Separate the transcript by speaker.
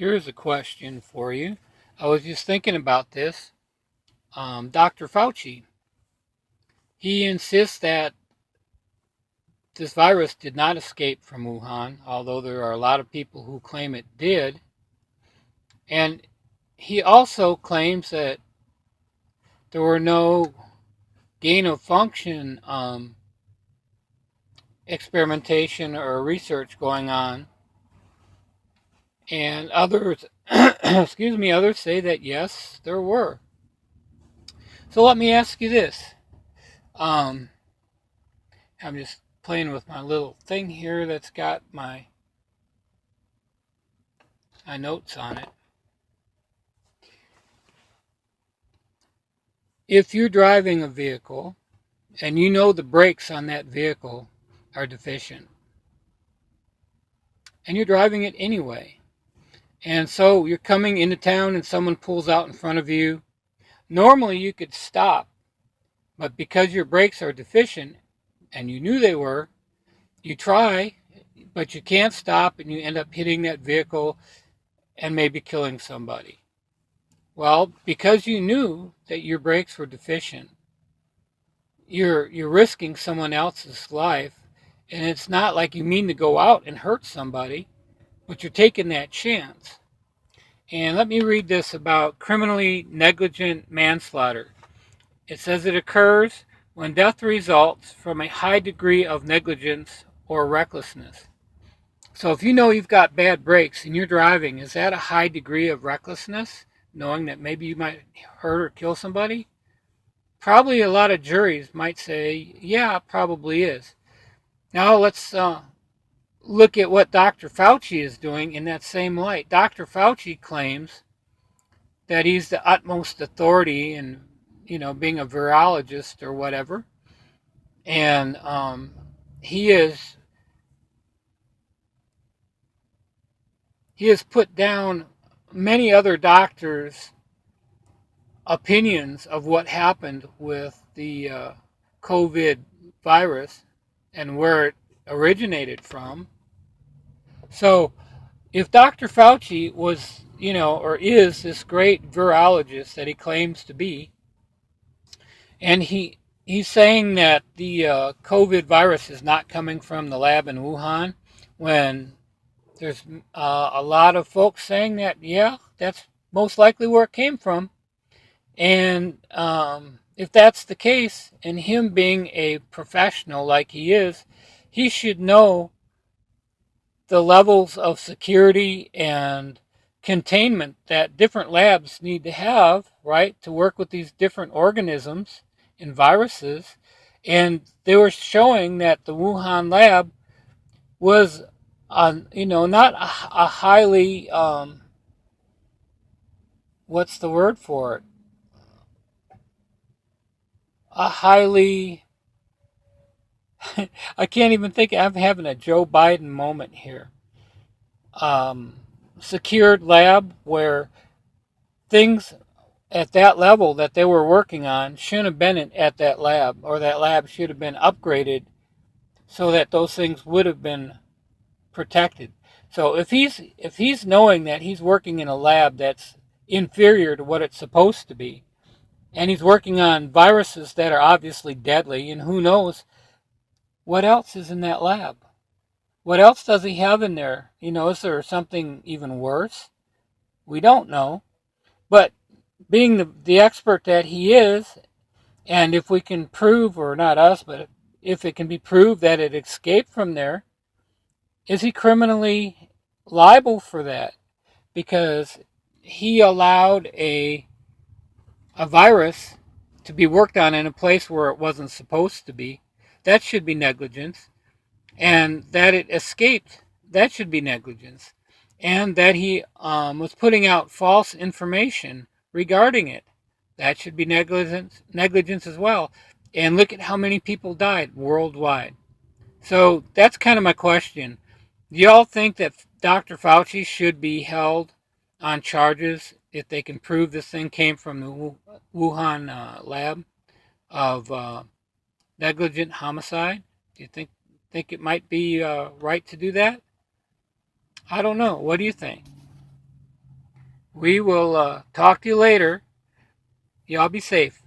Speaker 1: Here's a question for you. I was just thinking about this. Dr. Fauci, he insists that this virus did not escape from Wuhan, although there are a lot of people who claim it did. And he also claims that there were no gain of function experimentation or research going on. And others, others say that yes, there were. So let me ask you this. Um, I'm just playing with my little thing here that's got my notes on it. If you're driving a vehicle and you know the brakes on that vehicle are deficient and you're driving it anyway, and so you're coming into town and someone pulls out in front of you, normally you could stop, but because your brakes are deficient and you knew they were, you try, but you can't stop and you end up hitting that vehicle and maybe killing somebody. Well, because you knew that your brakes were deficient, you're risking someone else's life, and it's not like you mean to go out and hurt somebody, but you're taking that chance. And let me read this about criminally negligent manslaughter. It says it occurs when death results from a high degree of negligence or recklessness. So if you know you've got bad brakes and you're driving, is that a high degree of recklessness, knowing that maybe you might hurt or kill somebody? Probably a lot of juries might say, yeah, it probably is. Now let's look at what Dr. Fauci is doing in that same light. Dr. Fauci claims that he's the utmost authority in, being a virologist or whatever, and he is he has put down many other doctors' opinions of what happened with the COVID virus and where it originated from. So if Dr. Fauci was, or is this great virologist that he claims to be, and he's saying that the COVID virus is not coming from the lab in Wuhan, when there's a lot of folks saying that, yeah, that's most likely where it came from. And if that's the case, and him being a professional like he is, he should know the levels of security and containment that different labs need to have, right, to work with these different organisms and viruses. And they were showing that the Wuhan lab was, not a highly, what's the word for it? A highly, I can't even think, I'm having a Joe Biden moment here. Secured lab where things at that level that they were working on shouldn't have been at that lab, or that lab should have been upgraded so that those things would have been protected. So if he's knowing that he's working in a lab that's inferior to what it's supposed to be, and he's working on viruses that are obviously deadly, and who knows what else is in that lab? What else does he have in there? Is there something even worse? We don't know. But being the expert that he is, and if we can prove, or not us, but if it can be proved that it escaped from there, is he criminally liable for that? Because he allowed a virus to be worked on in a place where it wasn't supposed to be. That should be negligence. And that it escaped, that should be negligence. And that he was putting out false information regarding it, that should be negligence as well. And look at how many people died worldwide. So that's kind of my question. Do y'all think that Dr. Fauci should be held on charges if they can prove this thing came from the Wuhan lab of negligent homicide? Do you think it might be right to do that? I don't know. What do you think? We will talk to you later. Y'all be safe.